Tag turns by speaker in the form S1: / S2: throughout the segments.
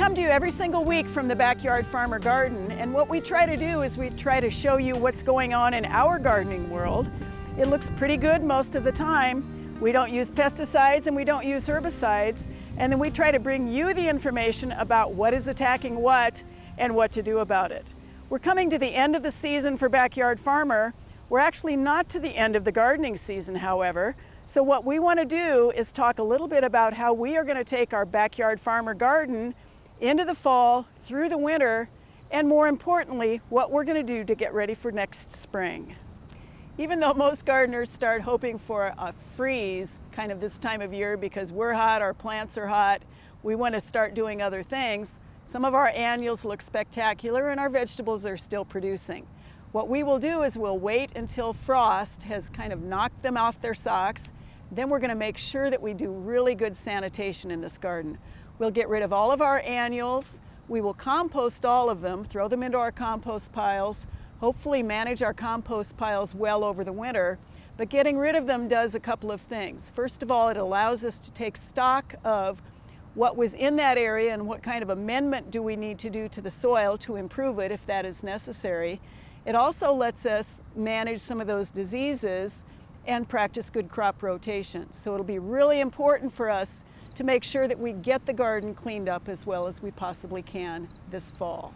S1: come to you every single week from the Backyard Farmer Garden, and what we try to do is we try to show you what's going on in our gardening world. It looks pretty good most of the time. We don't use pesticides and we don't use herbicides, and then we try to bring you the information about what is attacking what and what to do about it. We're coming to the end of the season for Backyard Farmer. We're actually not to the end of the gardening season, however. So what we want to do is talk a little bit about how we are going to take our Backyard Farmer garden into the fall, through the winter, and more importantly, what we're going to do to get ready for next spring. Even though most gardeners start hoping for a freeze kind of this time of year because we're hot, our plants are hot, we want to start doing other things, some of our annuals look spectacular and our vegetables are still producing. What we will do is we'll wait until frost has kind of knocked them off their socks. Then we're going to make sure that we do really good sanitation in this garden. We'll get rid of all of our annuals. We will compost all of them, throw them into our compost piles, hopefully manage our compost piles well over the winter. But getting rid of them does a couple of things. First of all, it allows us to take stock of what was in that area and what kind of amendment do we need to do to the soil to improve it if that is necessary. It also lets us manage some of those diseases and practice good crop rotation. So it'll be really important for us to make sure that we get the garden cleaned up as well as we possibly can this fall.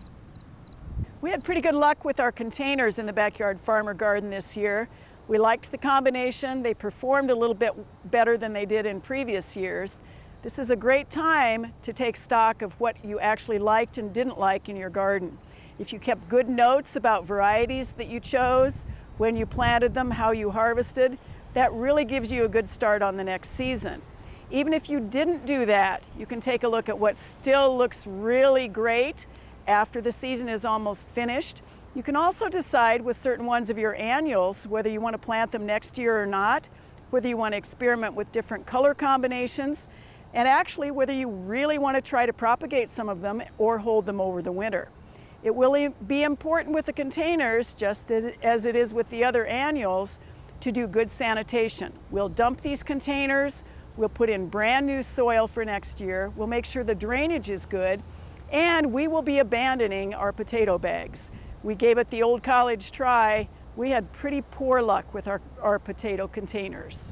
S1: We had pretty good luck with our containers in the Backyard Farmer Garden this year. We liked the combination. They performed a little bit better than they did in previous years. This is a great time to take stock of what you actually liked and didn't like in your garden. If you kept good notes about varieties that you chose, when you planted them, how you harvested, that really gives you a good start on the next season. Even if you didn't do that, you can take a look at what still looks really great after the season is almost finished. You can also decide with certain ones of your annuals whether you want to plant them next year or not, whether you want to experiment with different color combinations, and actually whether you really want to try to propagate some of them or hold them over the winter. It will be important with the containers, just as it is with the other annuals, to do good sanitation. We'll dump these containers, we'll put in brand new soil for next year, we'll make sure the drainage is good, and we will be abandoning our potato bags. We gave it the old college try. We had pretty poor luck with our potato containers.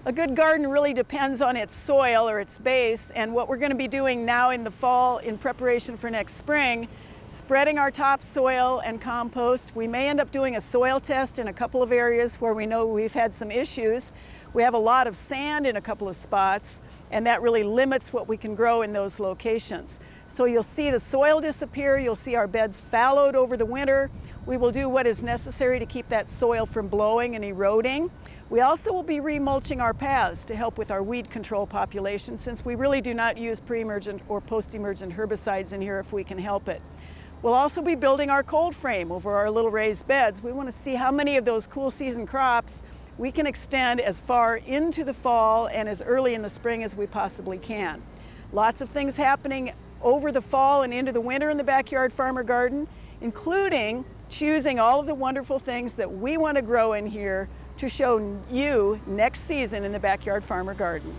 S1: A good garden really depends on its soil or its base, and what we're going to be doing now in the fall in preparation for next spring, spreading our topsoil and compost. We may end up doing a soil test in a couple of areas where we know we've had some issues. We have a lot of sand in a couple of spots, and that really limits what we can grow in those locations. So you'll see the soil disappear, you'll see our beds fallowed over the winter. We will do what is necessary to keep that soil from blowing and eroding. We also will be remulching our paths to help with our weed control population, since we really do not use pre-emergent or post-emergent herbicides in here if we can help it. We'll also be building our cold frame over our little raised beds. We want to see how many of those cool season crops we can extend as far into the fall and as early in the spring as we possibly can. Lots of things happening over the fall and into the winter in the Backyard Farmer Garden, including choosing all of the wonderful things that we want to grow in here to show you next season in the Backyard Farmer Garden.